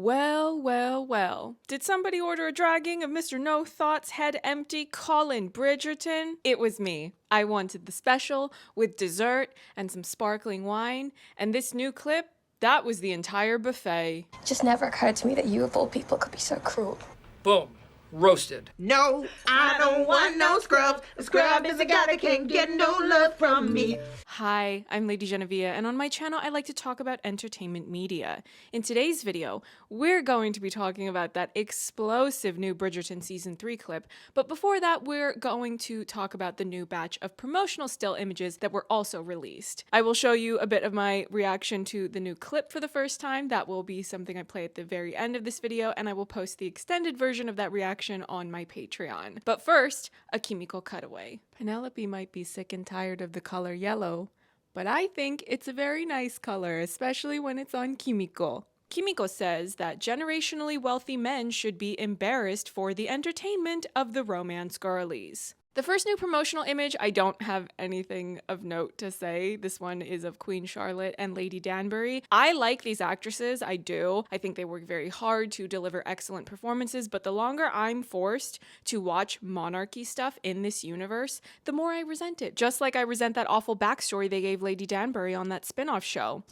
Well, well, well. Did somebody order a dragging of Mr. No Thoughts Head Empty Colin Bridgerton? It was me. I wanted the special with dessert and some sparkling wine, and this new clip, that was the entire buffet. It just never occurred to me that you of all people could be so cruel. Boom. Roasted. No, I don't want no scrubs. A scrub is a guy that can't get no love from me. Hi, I'm LadyJenevia, and on my channel I like to talk about entertainment media. In today's video, we're going to be talking about that explosive new Bridgerton Season 3 clip, but before that we're going to talk about the new batch of promotional still images that were also released. I will show you a bit of my reaction to the new clip for the first time. That will be something I play at the very end of this video, and I will post the extended version of that reaction on my Patreon. But first, a Kimiko cutaway. Penelope might be sick and tired of the color yellow, but I think it's a very nice color, especially when it's on Kimiko. Kimiko says that generationally wealthy men should be embarrassed for the entertainment of the romance girlies. The first new promotional image, I don't have anything of note to say. This one is of Queen Charlotte and Lady Danbury. I like these actresses, I do. I think they work very hard to deliver excellent performances, but the longer I'm forced to watch monarchy stuff in this universe, the more I resent it. Just like I resent that awful backstory they gave Lady Danbury on that spin-off show.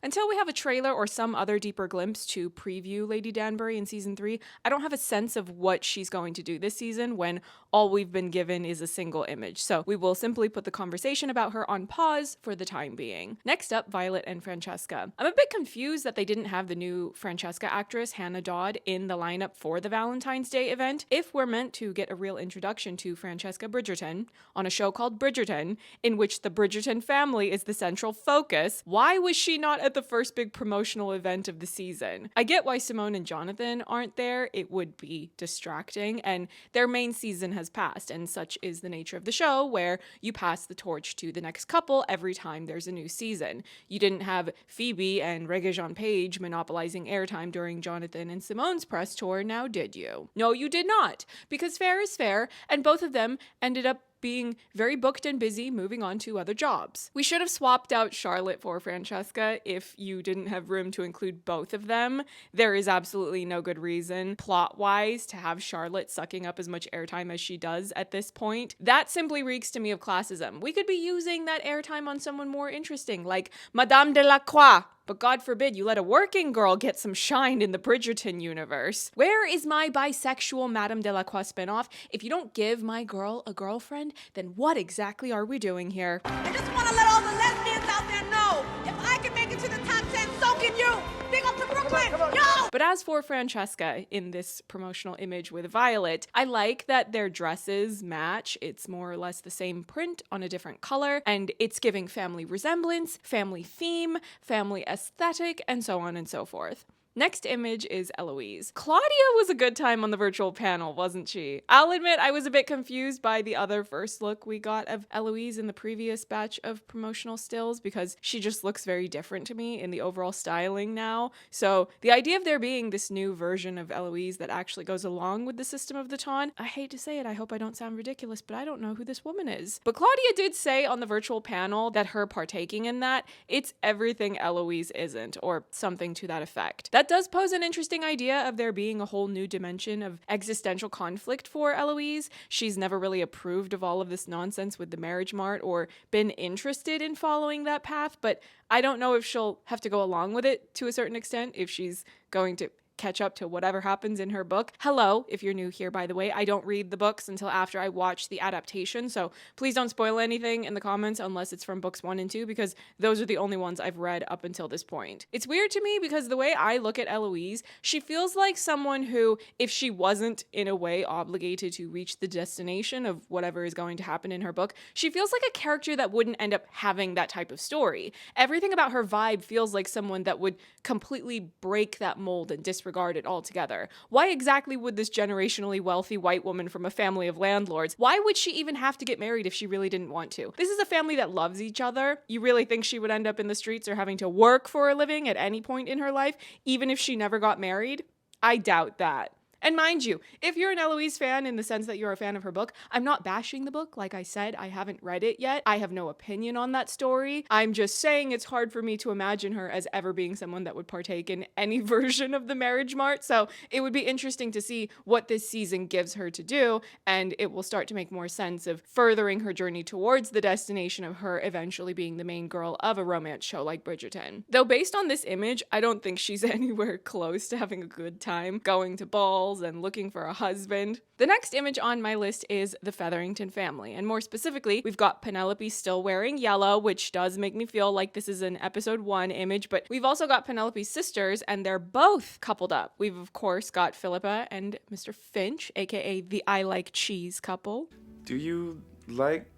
Until we have a trailer or some other deeper glimpse to preview Lady Danbury in Season 3, I don't have a sense of what she's going to do this season when all we've been given is a single image. So we will simply put the conversation about her on pause for the time being. Next up, Violet and Francesca. I'm a bit confused that they didn't have the new Francesca actress, Hannah Dodd, in the lineup for the Valentine's Day event. If we're meant to get a real introduction to Francesca Bridgerton on a show called Bridgerton, in which the Bridgerton family is the central focus, why was she not at the first big promotional event of the season? I get why Simone and Jonathan aren't there. It would be distracting, and their main season has passed, and such is the nature of the show, where you pass the torch to the next couple every time there's a new season. You didn't have Phoebe and Regé-Jean Page monopolizing airtime during Jonathan and Simone's press tour, now did you? No, you did not, because fair is fair, and both of them ended up being very booked and busy moving on to other jobs. We should have swapped out Charlotte for Francesca if you didn't have room to include both of them. There is absolutely no good reason, plot-wise, to have Charlotte sucking up as much airtime as she does at this point. That simply reeks to me of classism. We could be using that airtime on someone more interesting, like Madame de la Croix. But God forbid you let a working girl get some shine in the Bridgerton universe. Where is my bisexual Madame de la Croix spinoff? If you don't give my girl a girlfriend, then what exactly are we doing here? I just want to let all the lesbians out there know, if I can make it to the top 10, so can you. Big up to Brooklyn, yo! But as for Francesca in this promotional image with Violet, I like that their dresses match. It's more or less the same print on a different color, and it's giving family resemblance, family theme, family aesthetic, and so on and so forth. Next image is Eloise. Claudia was a good time on the virtual panel, wasn't she? I'll admit I was a bit confused by the other first look we got of Eloise in the previous batch of promotional stills because she just looks very different to me in the overall styling now. So the idea of there being this new version of Eloise that actually goes along with the system of the Ton, I hate to say it, I hope I don't sound ridiculous, but I don't know who this woman is. But Claudia did say on the virtual panel that her partaking in that, it's everything Eloise isn't, or something to that effect. That does pose an interesting idea of there being a whole new dimension of existential conflict for Eloise. She's never really approved of all of this nonsense with the marriage mart or been interested in following that path, but I don't know if she'll have to go along with it to a certain extent, if she's going to catch up to whatever happens in her book. Hello, if you're new here, by the way, I don't read the books until after I watch the adaptation, so please don't spoil anything in the comments unless it's from books 1 and 2, because those are the only ones I've read up until this point. It's weird to me because the way I look at Eloise, she feels like someone who, if she wasn't in a way obligated to reach the destination of whatever is going to happen in her book, she feels like a character that wouldn't end up having that type of story. Everything about her vibe feels like someone that would completely break that mold and disregard it altogether. Why exactly would this generationally wealthy white woman from a family of landlords, why would she even have to get married if she really didn't want to? This is a family that loves each other. You really think she would end up in the streets or having to work for a living at any point in her life, even if she never got married? I doubt that. And mind you, if you're an Eloise fan in the sense that you're a fan of her book, I'm not bashing the book. Like I said, I haven't read it yet. I have no opinion on that story. I'm just saying it's hard for me to imagine her as ever being someone that would partake in any version of the Marriage Mart. So it would be interesting to see what this season gives her to do, and it will start to make more sense of furthering her journey towards the destination of her eventually being the main girl of a romance show like Bridgerton. Though based on this image, I don't think she's anywhere close to having a good time going to balls and looking for a husband. The next image on my list is the Featherington family, and more specifically, we've got Penelope still wearing yellow, which does make me feel like this is an episode 1 image, but we've also got Penelope's sisters, and they're both coupled up. We've of course got Philippa and Mr. Finch, aka the I like cheese couple. Do you like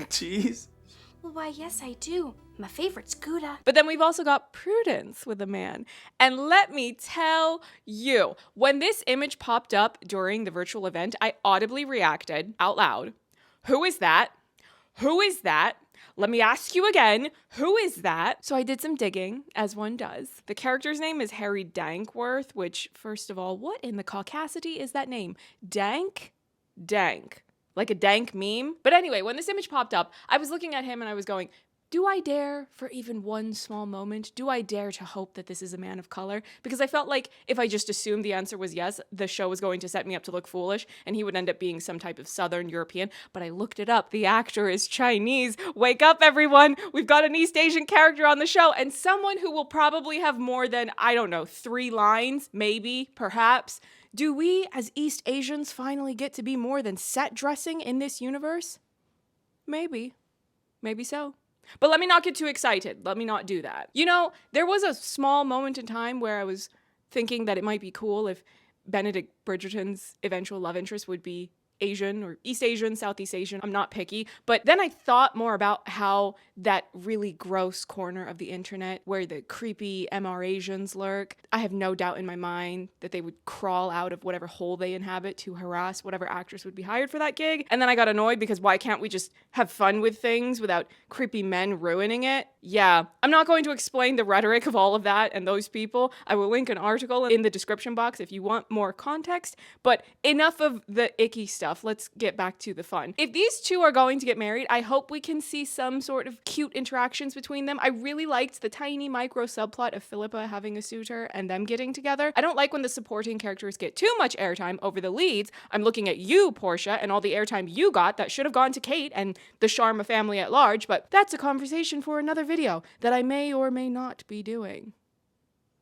cheese? Well, why, yes, I do. My favorite's Gouda. But then we've also got Prudence with a man. And let me tell you, when this image popped up during the virtual event, I audibly reacted out loud. Who is that? Who is that? Let me ask you again, who is that? So I did some digging, as one does. The character's name is Harry Dankworth, which, first of all, what in the caucasity is that name? Dank? Dank. Like a dank meme? But anyway, when this image popped up, I was looking at him and I was going, do I dare, for even one small moment, do I dare to hope that this is a man of color? Because I felt like if I just assumed the answer was yes, the show was going to set me up to look foolish, and he would end up being some type of Southern European. But I looked it up. The actor is Chinese. Wake up, everyone. We've got an East Asian character on the show, and someone who will probably have more than, I don't know, 3 lines, maybe, perhaps. Do we, as East Asians, finally get to be more than set dressing in this universe? Maybe. Maybe so. But let me not get too excited. Let me not do that. You know, there was a small moment in time where I was thinking that it might be cool if Benedict Bridgerton's eventual love interest would be Asian or East Asian, Southeast Asian. I'm not picky. But then I thought more about how that really gross corner of the internet where the creepy MR Asians lurk, I have no doubt in my mind that they would crawl out of whatever hole they inhabit to harass whatever actress would be hired for that gig. And then I got annoyed because why can't we just have fun with things without creepy men ruining it? Yeah, I'm not going to explain the rhetoric of all of that and those people. I will link an article in the description box if you want more context. But enough of the icky stuff. Let's get back to the fun. If these two are going to get married, I hope we can see some sort of cute interactions between them. I really liked the tiny micro subplot of Philippa having a suitor and them getting together. I don't like when the supporting characters get too much airtime over the leads. I'm looking at you, Portia, and all the airtime you got that should have gone to Kate and the Sharman family at large, but that's a conversation for another video that I may or may not be doing.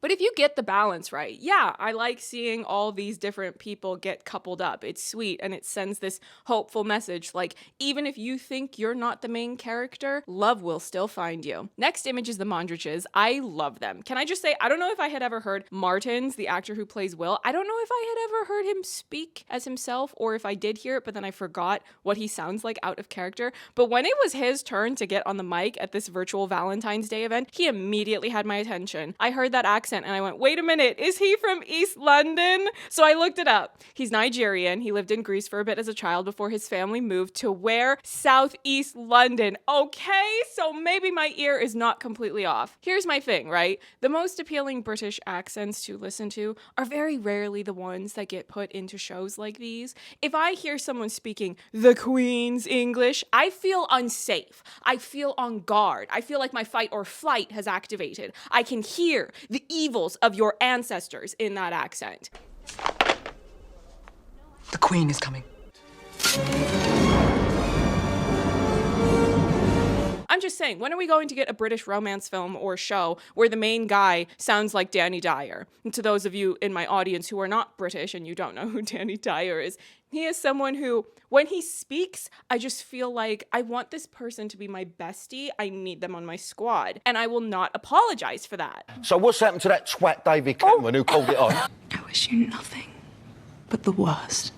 But if you get the balance right, yeah, I like seeing all these different people get coupled up. It's sweet and it sends this hopeful message like, even if you think you're not the main character, love will still find you. Next image is the Mondriches. I love them. Can I just say, I don't know if I had ever heard Martins, the actor who plays Will, I don't know if I had ever heard him speak as himself or if I did hear it, but then I forgot what he sounds like out of character. But when it was his turn to get on the mic at this virtual Valentine's Day event, he immediately had my attention. I heard that accent and I went, wait a minute, is he from East London? So I looked it up. He's Nigerian. He lived in Greece for a bit as a child before his family moved to where? Southeast London. Okay, so maybe my ear is not completely off. Here's my thing, right? The most appealing British accents to listen to are very rarely the ones that get put into shows like these. If I hear someone speaking the Queen's English, I feel unsafe. I feel on guard. I feel like my fight or flight has activated. I can hear the evils of your ancestors in that accent. The Queen is coming. I'm just saying, when are we going to get a British romance film or show where the main guy sounds like Danny Dyer? And to those of you in my audience who are not British and you don't know who Danny Dyer is, he is someone who, when he speaks, I just feel like I want this person to be my bestie. I need them on my squad. And I will not apologize for that. So what's happened to that twat David Cameron who called it on? I wish you nothing but the worst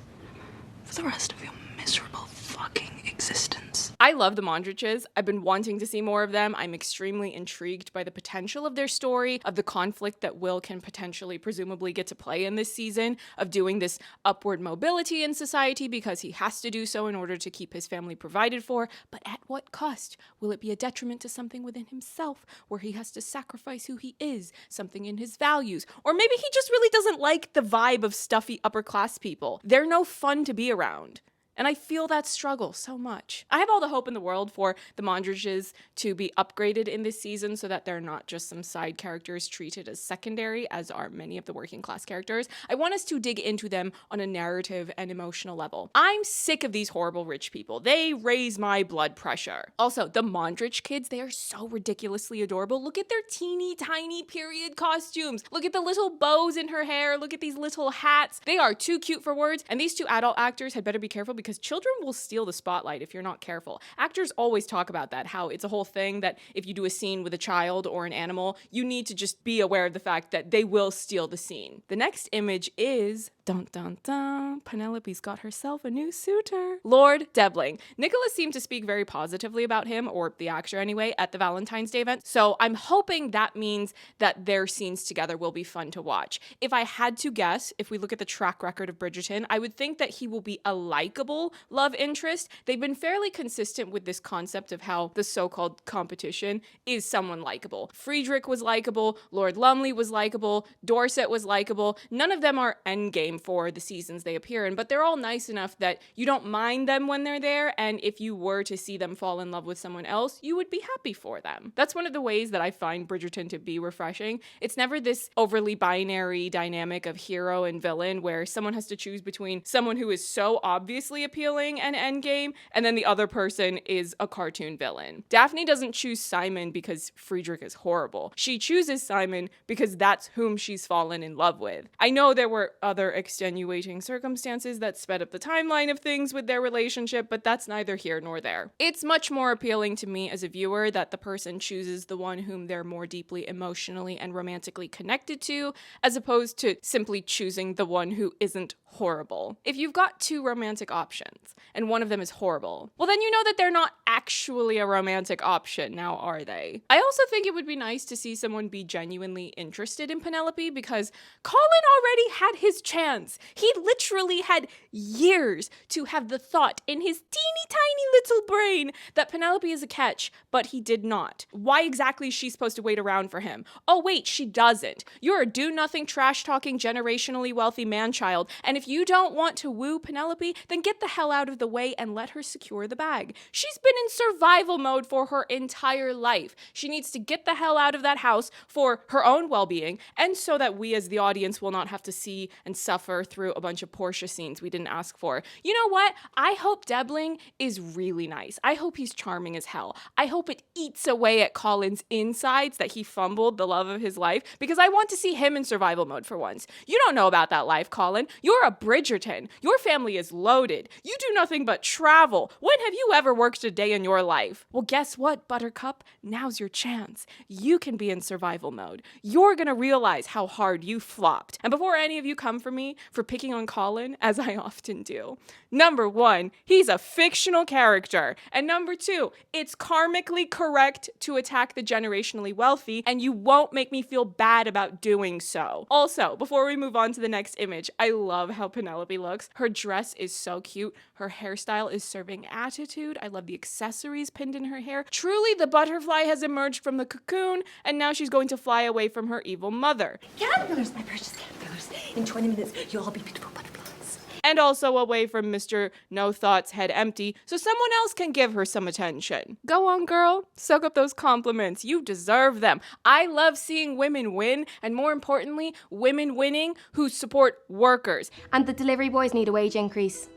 for the rest of your miserable fucking existence. I love the Mondriches. I've been wanting to see more of them. I'm extremely intrigued by the potential of their story, of the conflict that Will can potentially, presumably, get to play in this season, of doing this upward mobility in society because he has to do so in order to keep his family provided for. But at what cost? Will it be a detriment to something within himself, where he has to sacrifice who he is, something in his values? Or maybe he just really doesn't like the vibe of stuffy upper class people. They're no fun to be around. And I feel that struggle so much. I have all the hope in the world for the Mondriches to be upgraded in this season so that they're not just some side characters treated as secondary, as are many of the working class characters. I want us to dig into them on a narrative and emotional level. I'm sick of these horrible rich people. They raise my blood pressure. Also, the Mondrich kids, they are so ridiculously adorable. Look at their teeny tiny period costumes. Look at the little bows in her hair. Look at these little hats. They are too cute for words. And these two adult actors had better be careful because children will steal the spotlight if you're not careful. Actors always talk about that, how it's a whole thing that if you do a scene with a child or an animal, you need to just be aware of the fact that they will steal the scene. The next image is, dun dun dun, Penelope's got herself a new suitor. Lord Debling. Nicola seemed to speak very positively about him, or the actor anyway, at the Valentine's Day event, so I'm hoping that means that their scenes together will be fun to watch. If I had to guess, if we look at the track record of Bridgerton, I would think that he will be a likable love interest. They've been fairly consistent with this concept of how the so-called competition is someone likable. Friedrich was likable, Lord Lumley was likable, Dorset was likable. None of them are endgame for the seasons they appear in, but they're all nice enough that you don't mind them when they're there, and if you were to see them fall in love with someone else, you would be happy for them. That's one of the ways that I find Bridgerton to be refreshing. It's never this overly binary dynamic of hero and villain where someone has to choose between someone who is so obviously appealing and endgame, and then the other person is a cartoon villain. Daphne doesn't choose Simon because Friedrich is horrible. She chooses Simon because that's whom she's fallen in love with. I know there were other extenuating circumstances that sped up the timeline of things with their relationship, but that's neither here nor there. It's much more appealing to me as a viewer that the person chooses the one whom they're more deeply emotionally and romantically connected to, as opposed to simply choosing the one who isn't horrible. If you've got two romantic options and one of them is horrible, well then you know that they're not actually a romantic option, now are they? I also think it would be nice to see someone be genuinely interested in Penelope because Colin already had his chance. He literally had years to have the thought in his teeny tiny little brain that Penelope is a catch, but he did not. Why exactly is she supposed to wait around for him? Oh wait, she doesn't. You're a do-nothing, trash-talking, generationally wealthy man-child, and if you don't want to woo Penelope, then get the hell out of the way and let her secure the bag. She's been in survival mode for her entire life. She needs to get the hell out of that house for her own well-being, and so that we as the audience will not have to see and suffer through a bunch of Portia scenes we didn't ask for. You know what? I hope Debling is really nice. I hope he's charming as hell. I hope it eats away at Colin's insides that he fumbled the love of his life, because I want to see him in survival mode for once. You don't know about that life, Colin. You're a Bridgerton. Your family is loaded. You do nothing but travel. When have you ever worked a day in your life? Well, guess what, Buttercup? Now's your chance. You can be in survival mode. You're gonna realize how hard you flopped. And before any of you come for me for picking on Colin, as I often do, number one, he's a fictional character. And number two, it's karmically correct to attack the generationally wealthy, and you won't make me feel bad about doing so. Also, before we move on to the next image, I love how Penelope looks. Her dress is so cute. Her hairstyle is serving attitude. I love the accessories pinned in her hair. Truly, the butterfly has emerged from the cocoon, and now she's going to fly away from her evil mother. Caterpillars, my precious caterpillars. In 20 minutes, you'll all be beautiful butterflies. And also away from Mr. No Thoughts Head Empty, so someone else can give her some attention. Go on, girl. Soak up those compliments. You deserve them. I love seeing women win, and more importantly, women winning who support workers. And the delivery boys need a wage increase.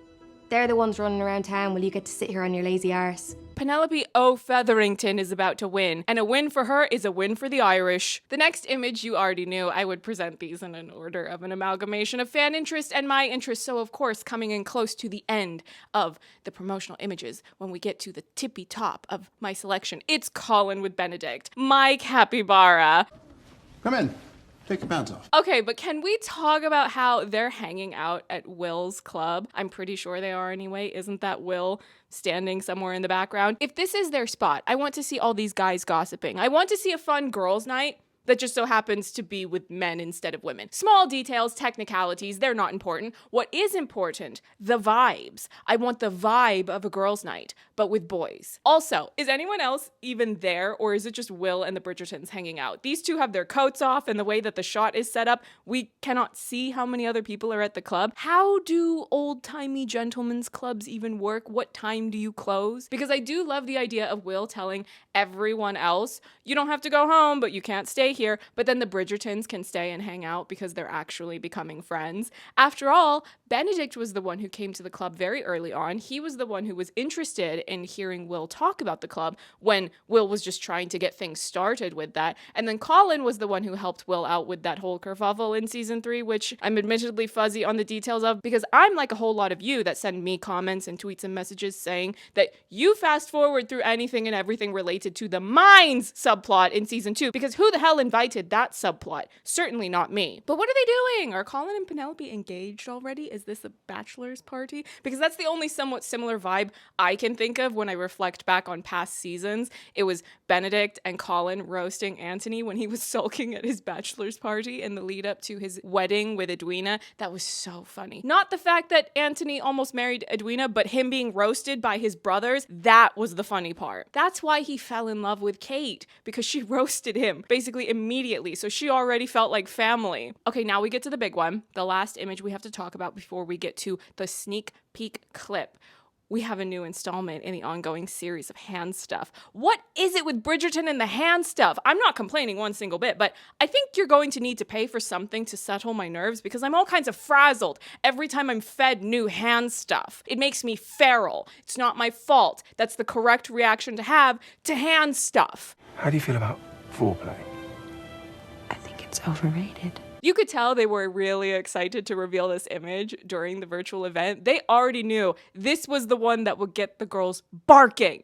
They're the ones running around town while you get to sit here on your lazy arse. Penelope Featherington is about to win, and a win for her is a win for the Irish. The next image you already knew. I would present these in an order of an amalgamation of fan interest and my interest, so of course coming in close to the end of the promotional images when we get to the tippy top of my selection. It's Colin with Benedict, my capybara. Come in. Take your pants off. Okay, but can we talk about how they're hanging out at Will's club? I'm pretty sure they are anyway. Isn't that Will standing somewhere in the background? If this is their spot, I want to see all these guys gossiping. I want to see a fun girls' night that just so happens to be with men instead of women. Small details, technicalities, they're not important. What is important? The vibes. I want the vibe of a girls' night, but with boys. Also, is anyone else even there, or is it just Will and the Bridgertons hanging out? These two have their coats off, and the way that the shot is set up, we cannot see how many other people are at the club. How do old-timey gentlemen's clubs even work? What time do you close? Because I do love the idea of Will telling everyone else, you don't have to go home, but you can't stay here, but then the Bridgertons can stay and hang out because they're actually becoming friends. After all, Benedict was the one who came to the club very early on. He was the one who was interested in hearing Will talk about the club when Will was just trying to get things started with that. And then Colin was the one who helped Will out with that whole kerfuffle in season 3, which I'm admittedly fuzzy on the details of because I'm like a whole lot of you that send me comments and tweets and messages saying that you fast forward through anything and everything related to the Mines subplot in season 2 because who the hell invited that subplot? Certainly not me. But what are they doing? Are Colin and Penelope engaged already? Is this a bachelor's party? Because that's the only somewhat similar vibe I can think of when I reflect back on past seasons. It was Benedict and Colin roasting Anthony when he was sulking at his bachelor's party in the lead up to his wedding with Edwina. That was so funny. Not the fact that Anthony almost married Edwina, but him being roasted by his brothers. That was the funny part. That's why he fell in love with Kate, because she roasted him basically immediately, so she already felt like family. Okay, now we get to the big one, the last image we have to talk about before we get to the sneak peek clip. We have a new installment in the ongoing series of hand stuff. What is it with Bridgerton and the hand stuff? I'm not complaining one single bit, but I think you're going to need to pay for something to settle my nerves because I'm all kinds of frazzled every time I'm fed new hand stuff. It makes me feral. It's not my fault. That's the correct reaction to have to hand stuff. How do you feel about foreplay? I think it's overrated. You could tell they were really excited to reveal this image during the virtual event. They already knew this was the one that would get the girls barking.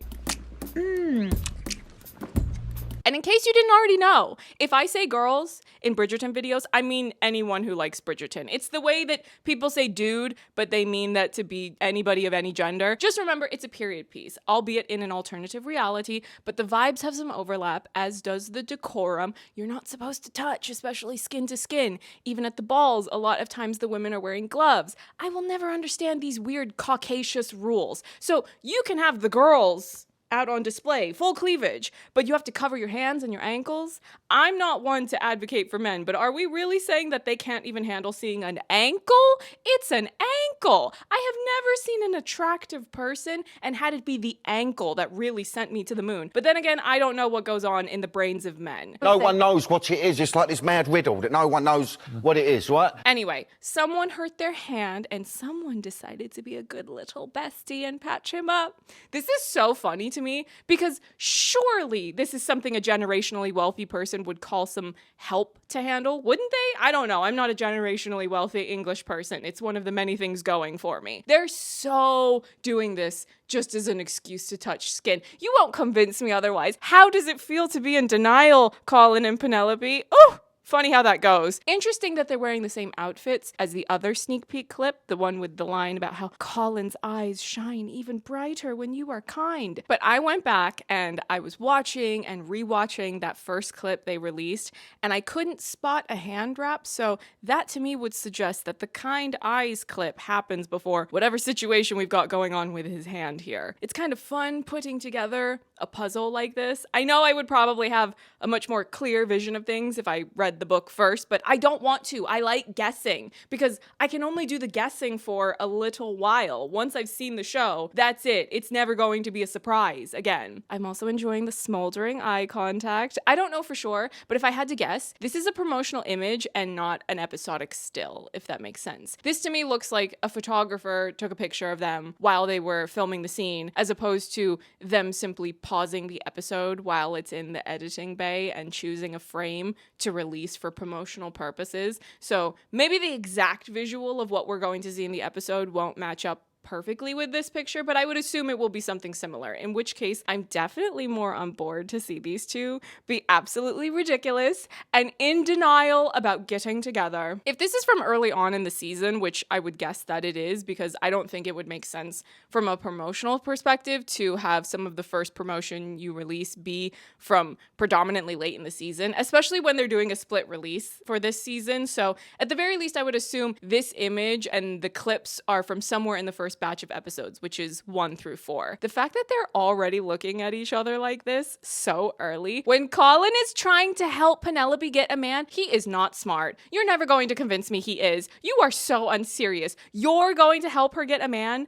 And in case you didn't already know, if I say girls in Bridgerton videos, I mean anyone who likes Bridgerton. It's the way that people say dude, but they mean that to be anybody of any gender. Just remember, it's a period piece, albeit in an alternative reality, but the vibes have some overlap, as does the decorum. You're not supposed to touch, especially skin to skin. Even at the balls, a lot of times the women are wearing gloves. I will never understand these weird Caucasus rules. So you can have the girls out on display, full cleavage, but you have to cover your hands and your ankles. I'm not one to advocate for men, but are we really saying that they can't even handle seeing an ankle? It's an ankle. I have never seen an attractive person and had it be the ankle that really sent me to the moon. But then again, I don't know what goes on in the brains of men. No one knows what it is. It's like this mad riddle that no one knows what it is, right? Anyway, someone hurt their hand and someone decided to be a good little bestie and patch him up. This is so funny to me because surely this is something a generationally wealthy person would call some help to handle, wouldn't they? I don't know. I'm not a generationally wealthy English person. It's one of the many things going for me. They're so doing this just as an excuse to touch skin. You won't convince me otherwise. How does it feel to be in denial, Colin and Penelope? Oh! Funny how that goes. Interesting that they're wearing the same outfits as the other sneak peek clip, the one with the line about how Colin's eyes shine even brighter when you are kind. But I went back and I was watching and rewatching that first clip they released, and I couldn't spot a hand wrap, so that to me would suggest that the kind eyes clip happens before whatever situation we've got going on with his hand here. It's kind of fun putting together a puzzle like this. I know I would probably have a much more clear vision of things if I read the book first, but I don't want to. I like guessing because I can only do the guessing for a little while. Once I've seen the show, that's it. It's never going to be a surprise again. I'm also enjoying the smoldering eye contact. I don't know for sure, but if I had to guess, this is a promotional image and not an episodic still, if that makes sense. This to me looks like a photographer took a picture of them while they were filming the scene, as opposed to them simply pausing the episode while it's in the editing bay and choosing a frame to release for promotional purposes. So maybe the exact visual of what we're going to see in the episode won't match up perfectly with this picture, but I would assume it will be something similar, in which case I'm definitely more on board to see these two be absolutely ridiculous and in denial about getting together. If this is from early on in the season, which I would guess that it is, because I don't think it would make sense from a promotional perspective to have some of the first promotion you release be from predominantly late in the season, especially when they're doing a split release for this season. So at the very least, I would assume this image and the clips are from somewhere in the first batch of episodes, which is 1 through 4. The fact that they're already looking at each other like this so early, when Colin is trying to help Penelope get a man, he is not smart. You're never going to convince me he is. You are so unserious. You're going to help her get a man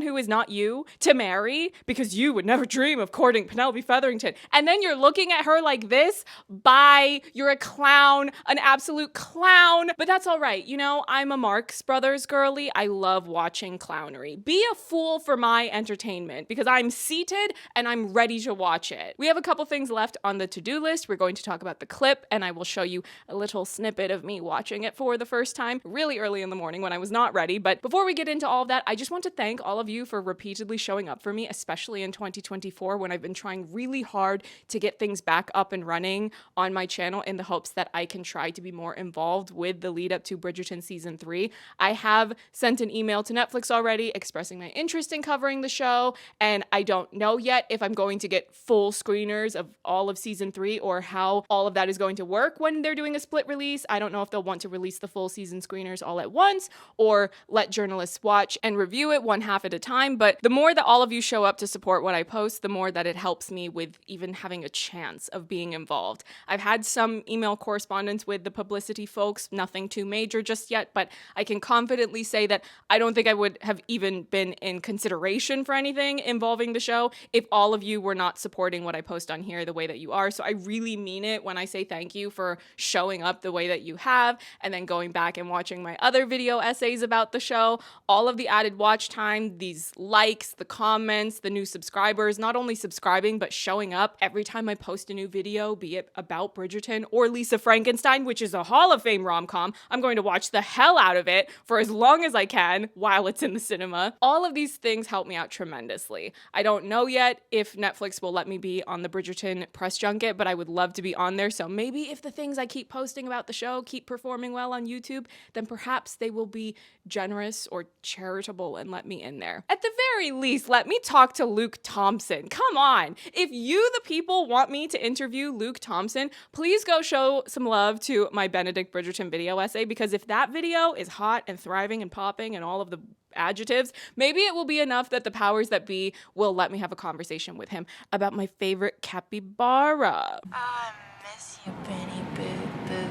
who is not you, to marry, because you would never dream of courting Penelope Featherington. And then you're looking at her like this? Bye. You're a clown, an absolute clown. But that's all right. You know, I'm a Marx Brothers girly. I love watching clownery. Be a fool for my entertainment, because I'm seated and I'm ready to watch it. We have a couple things left on the to-do list. We're going to talk about the clip, and I will show you a little snippet of me watching it for the first time really early in the morning when I was not ready. But before we get into all of that, I just want to thank all of you for repeatedly showing up for me, especially in 2024 when I've been trying really hard to get things back up and running on my channel in the hopes that I can try to be more involved with the lead up to Bridgerton season 3. I have sent an email to Netflix already expressing my interest in covering the show, and I don't know yet if I'm going to get full screeners of all of season 3 or how all of that is going to work when they're doing a split release. I don't know if they'll want to release the full season screeners all at once or let journalists watch and review it one half at a time, but the more that all of you show up to support what I post, the more that it helps me with even having a chance of being involved. I've had some email correspondence with the publicity folks, nothing too major just yet, but I can confidently say that I don't think I would have even been in consideration for anything involving the show if all of you were not supporting what I post on here the way that you are. So I really mean it when I say thank you for showing up the way that you have, and then going back and watching my other video essays about the show, all of the added watch time, these likes, the comments, the new subscribers, not only subscribing, but showing up every time I post a new video, be it about Bridgerton or Lisa Frankenstein, which is a Hall of Fame rom-com. I'm going to watch the hell out of it for as long as I can while it's in the cinema. All of these things help me out tremendously. I don't know yet if Netflix will let me be on the Bridgerton press junket, but I would love to be on there. So maybe if the things I keep posting about the show keep performing well on YouTube, then perhaps they will be generous or charitable and let me in there. At the very least, let me talk to Luke Thompson. Come on. If you, the people, want me to interview Luke Thompson, please go show some love to my Benedict Bridgerton video essay, because if that video is hot and thriving and popping and all of the adjectives, maybe it will be enough that the powers that be will let me have a conversation with him about my favorite capybara. I miss you, Benny Boo Boo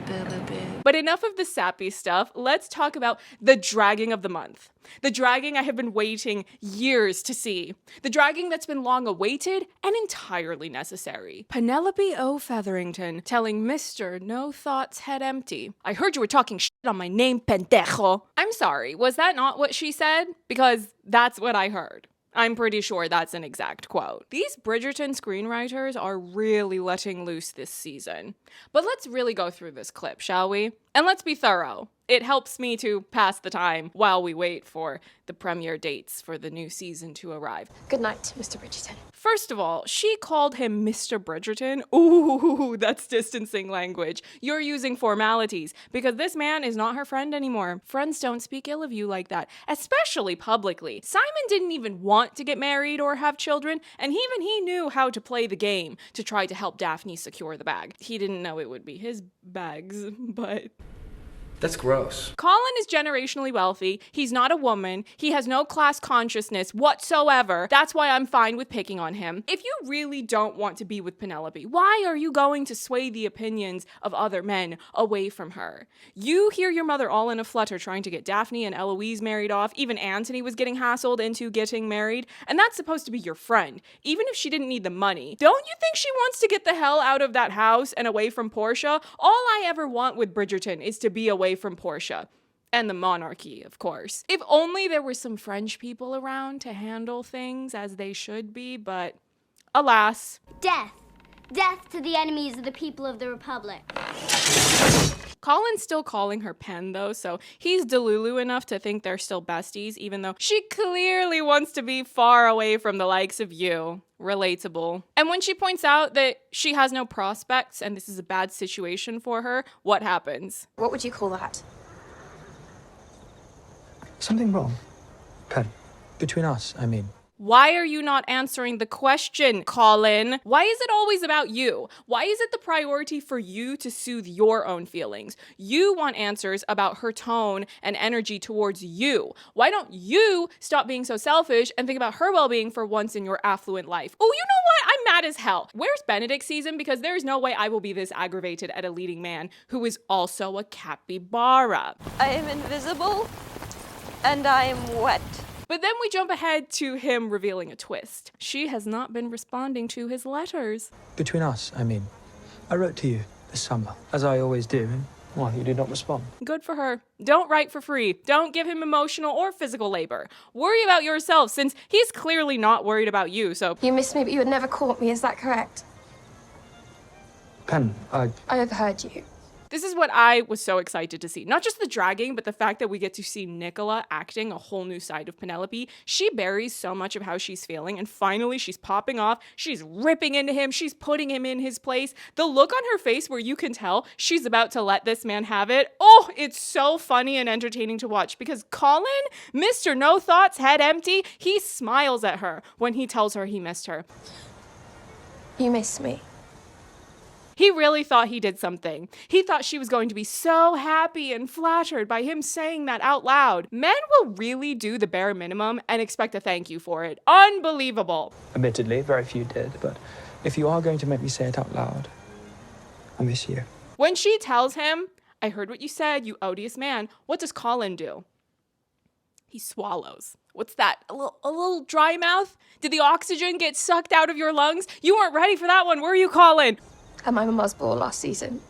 Boo Boo Boo. But enough of the sappy stuff. Let's talk about the dragging of the month. The dragging I have been waiting years to see. The dragging that's been long awaited and entirely necessary. Penelope O. Featherington telling Mr. No Thoughts Head Empty, "I heard you were talking shit on my name, pendejo." I'm sorry, was that not what she said? Because that's what I heard. I'm pretty sure that's an exact quote. These Bridgerton screenwriters are really letting loose this season. But let's really go through this clip, shall we? And let's be thorough. It helps me to pass the time while we wait for the premiere dates for the new season to arrive. Good night, Mr. Bridgerton. First of all, she called him Mr. Bridgerton. Ooh, that's distancing language. You're using formalities, because this man is not her friend anymore. Friends don't speak ill of you like that, especially publicly. Simon didn't even want to get married or have children, and even he knew how to play the game to try to help Daphne secure the bag. He didn't know it would be his bags, but... That's gross. Colin is generationally wealthy. He's not a woman. He has no class consciousness whatsoever. That's why I'm fine with picking on him. If you really don't want to be with Penelope, why are you going to sway the opinions of other men away from her? You hear your mother all in a flutter trying to get Daphne and Eloise married off. Even Antony was getting hassled into getting married. And that's supposed to be your friend, even if she didn't need the money. Don't you think she wants to get the hell out of that house and away from Portia? All I ever want with Bridgerton is to be away from Portia. And the monarchy, of course. If only there were some French people around to handle things as they should be, but alas. Death. Death to the enemies of the people of the Republic. Colin's still calling her Pen though, so he's delulu enough to think they're still besties, even though she clearly wants to be far away from the likes of you. Relatable. And when she points out that she has no prospects and this is a bad situation for her, what happens? What would you call that? Something wrong? Pen. Between us, I mean. Why are you not answering the question, Colin? Why is it always about you? Why is it the priority for you to soothe your own feelings? You want answers about her tone and energy towards you. Why don't you stop being so selfish and think about her well-being for once in your affluent life? Oh, you know what? I'm mad as hell. Where's Benedict season? Because there is no way I will be this aggravated at a leading man who is also a capybara. I am invisible, and I am wet. But then we jump ahead to him revealing a twist. She has not been responding to his letters. Between us, I mean. I wrote to you this summer, as I always do, and why, you did not respond. Good for her. Don't write for free. Don't give him emotional or physical labor. Worry about yourself, since he's clearly not worried about you, so... You missed me, but you had never caught me, is that correct? Pen, I overheard you. This is what I was so excited to see. Not just the dragging, but the fact that we get to see Nicola acting a whole new side of Penelope. She buries so much of how she's feeling, and finally she's popping off. She's ripping into him. She's putting him in his place. The look on her face where you can tell she's about to let this man have it. Oh, it's so funny and entertaining to watch because Colin, Mr. No Thoughts, head empty, he smiles at her when he tells her he missed her. You missed me. He really thought he did something. He thought she was going to be so happy and flattered by him saying that out loud. Men will really do the bare minimum and expect a thank you for it. Unbelievable. Admittedly, very few did, but if you are going to make me say it out loud, I miss you. When she tells him, I heard what you said, you odious man, what does Colin do? He swallows. What's that? A little dry mouth? Did the oxygen get sucked out of your lungs? You weren't ready for that one, were you, Colin? At my mama's ball last season,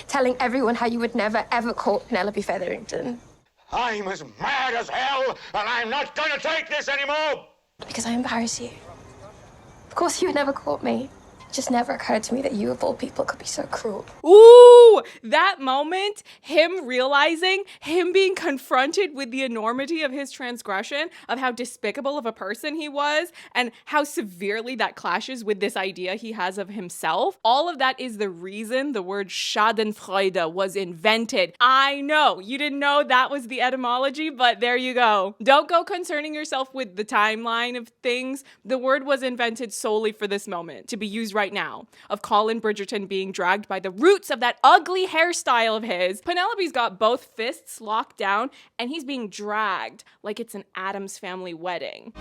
telling everyone how you would never, ever caught Penelope Featherington. I'm as mad as hell, and I'm not gonna take this anymore! Because I embarrass you. Of course you had never caught me. It just never occurred to me that you, of all people, could be so cruel. Ooh, that moment, him realizing, him being confronted with the enormity of his transgression, of how despicable of a person he was, and how severely that clashes with this idea he has of himself. All of that is the reason the word Schadenfreude was invented. I know, you didn't know that was the etymology, but there you go. Don't go concerning yourself with the timeline of things. The word was invented solely for this moment, to be used right now, of Colin Bridgerton being dragged by the roots of that ugly hairstyle of his. Penelope's got both fists locked down, and he's being dragged like it's an Addams Family wedding.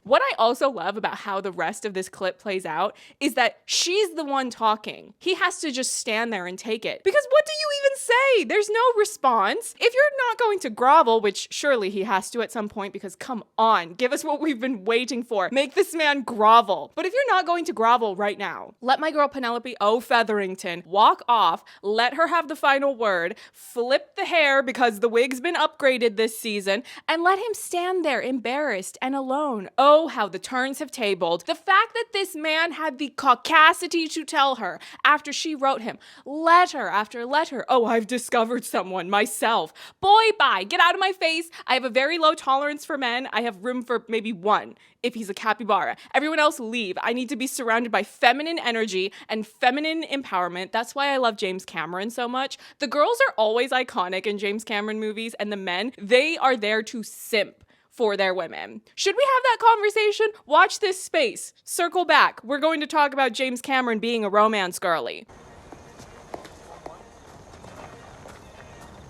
What I also love about how the rest of this clip plays out is that she's the one talking. He has to just stand there and take it. Because what do you even say? There's no response. If you're not going to grovel, which surely he has to at some point, because come on, give us what we've been waiting for. Make this man grovel. But if you're not going to grovel right now, let my girl Penelope Featherington walk off, let her have the final word, flip the hair because the wig's been upgraded this season, and let him stand there embarrassed and alone. Oh, how the turns have tabled. The fact that this man had the caucasity to tell her after she wrote him letter after letter, oh, I've discovered someone myself. Boy, bye. Get out of my face. I have a very low tolerance for men. I have room for maybe one if he's a capybara. Everyone else leave. I need to be surrounded by feminine energy and feminine empowerment. That's why I love James Cameron so much. The girls are always iconic in James Cameron movies, and the men, they are there to simp for their women. Should we have that conversation? Watch this space. Circle back. We're going to talk about James Cameron being a romance girly.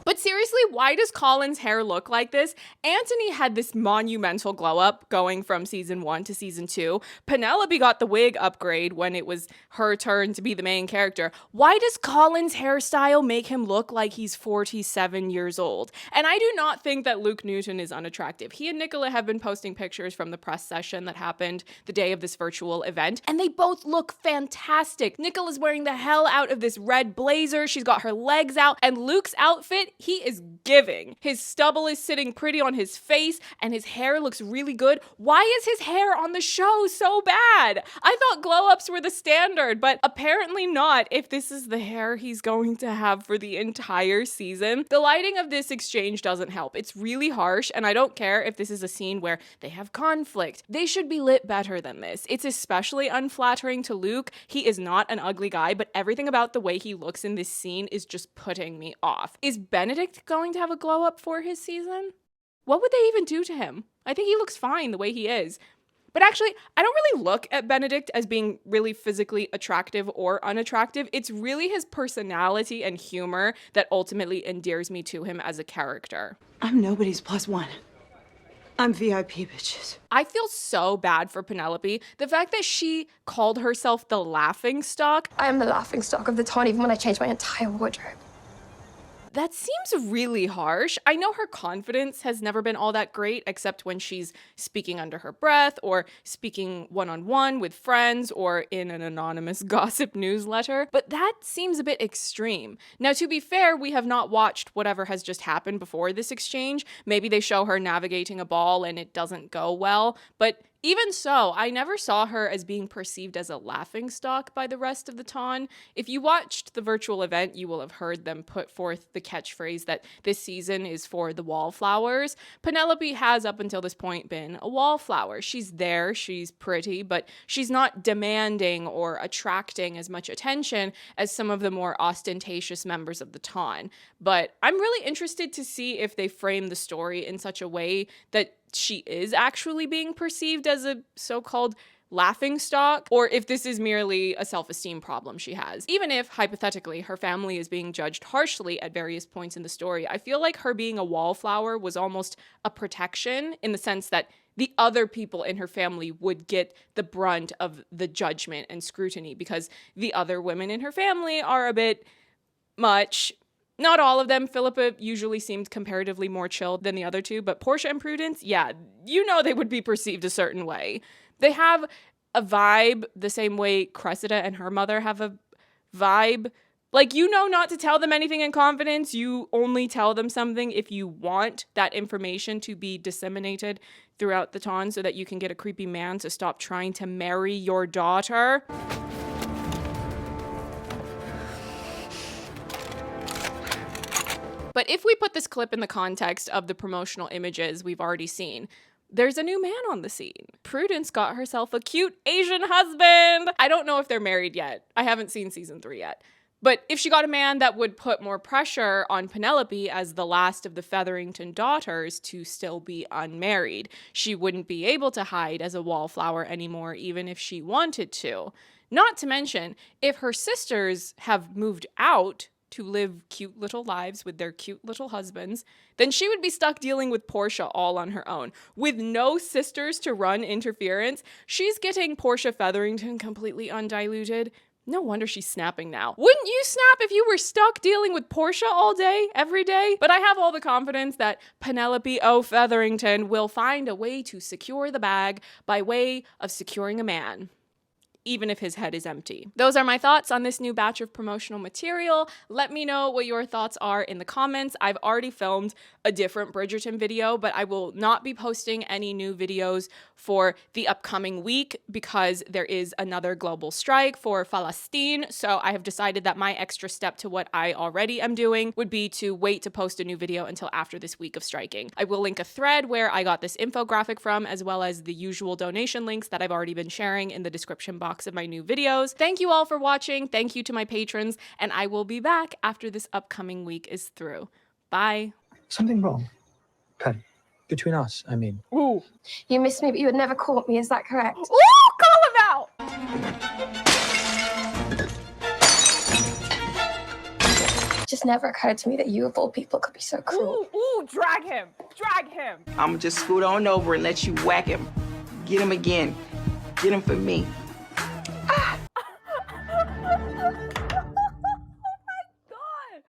But seriously, why does Colin's hair look like this? Anthony had this monumental glow up going from season 1 to season 2. Penelope got the wig upgrade when it was her turn to be the main character. Why does Colin's hairstyle make him look like he's 47 years old? And I do not think that Luke Newton is unattractive. He and Nicola have been posting pictures from the press session that happened the day of this virtual event, and they both look fantastic. Nicola's wearing the hell out of this red blazer. She's got her legs out, and Luke's outfit he is giving. His stubble is sitting pretty on his face and his hair looks really good. Why is his hair on the show so bad? I thought glow-ups were the standard, but apparently not if this is the hair he's going to have for the entire season. The lighting of this exchange doesn't help. It's really harsh, and I don't care if this is a scene where they have conflict. They should be lit better than this. It's especially unflattering to Luke. He is not an ugly guy, but everything about the way he looks in this scene is just putting me off. Is Benedict going to have a glow up for his season? What would they even do to him? I think he looks fine the way he is. But actually, I don't really look at Benedict as being really physically attractive or unattractive. It's really his personality and humor that ultimately endears me to him as a character. I'm nobody's +1. I'm VIP, bitches. I feel so bad for Penelope. The fact that she called herself the laughingstock. I am the laughingstock of the town, even when I changed my entire wardrobe. That seems really harsh. I know her confidence has never been all that great, except when she's speaking under her breath or speaking one-on-one with friends or in an anonymous gossip newsletter, but that seems a bit extreme. Now, to be fair, we have not watched whatever has just happened before this exchange. Maybe they show her navigating a ball and it doesn't go well, but even so, I never saw her as being perceived as a laughingstock by the rest of the Ton. If you watched the virtual event, you will have heard them put forth the catchphrase that this season is for the wallflowers. Penelope has up until this point been a wallflower. She's there, she's pretty, but she's not demanding or attracting as much attention as some of the more ostentatious members of the Ton. But I'm really interested to see if they frame the story in such a way that she is actually being perceived as a so-called laughingstock, or if this is merely a self-esteem problem she has. Even if, hypothetically, her family is being judged harshly at various points in the story, I feel like her being a wallflower was almost a protection in the sense that the other people in her family would get the brunt of the judgment and scrutiny because the other women in her family are a bit much. Not all of them. Philippa usually seemed comparatively more chilled than the other two, but Portia and Prudence, yeah, you know they would be perceived a certain way. They have a vibe the same way Cressida and her mother have a vibe. Like, you know not to tell them anything in confidence. You only tell them something if you want that information to be disseminated throughout the Ton so that you can get a creepy man to stop trying to marry your daughter. But if we put this clip in the context of the promotional images we've already seen, there's a new man on the scene. Prudence got herself a cute Asian husband. I don't know if they're married yet. I haven't seen season 3 yet. But if she got a man that would put more pressure on Penelope as the last of the Featherington daughters to still be unmarried, she wouldn't be able to hide as a wallflower anymore, even if she wanted to. Not to mention, if her sisters have moved out to live cute little lives with their cute little husbands, then she would be stuck dealing with Portia all on her own. With no sisters to run interference, she's getting Portia Featherington completely undiluted. No wonder she's snapping now. Wouldn't you snap if you were stuck dealing with Portia all day, every day? But I have all the confidence that Penelope O. Featherington will find a way to secure the bag by way of securing a man, even if his head is empty. Those are my thoughts on this new batch of promotional material. Let me know what your thoughts are in the comments. I've already filmed a different Bridgerton video, but I will not be posting any new videos for the upcoming week because there is another global strike for Palestine. So I have decided that my extra step to what I already am doing would be to wait to post a new video until after this week of striking. I will link a thread where I got this infographic from, as well as the usual donation links that I've already been sharing in the description box of my new videos. Thank you all for watching. Thank you to my patrons, and I will be back after this upcoming week is through. Bye. Something wrong, Pen? Between us, I mean. Ooh. You missed me, but you had never caught me, is that correct? Ooh, call him out! It just never occurred to me that you, of all people, could be so cruel. Ooh, drag him! Drag him! I'ma just scoot on over and let you whack him. Get him again. Get him for me.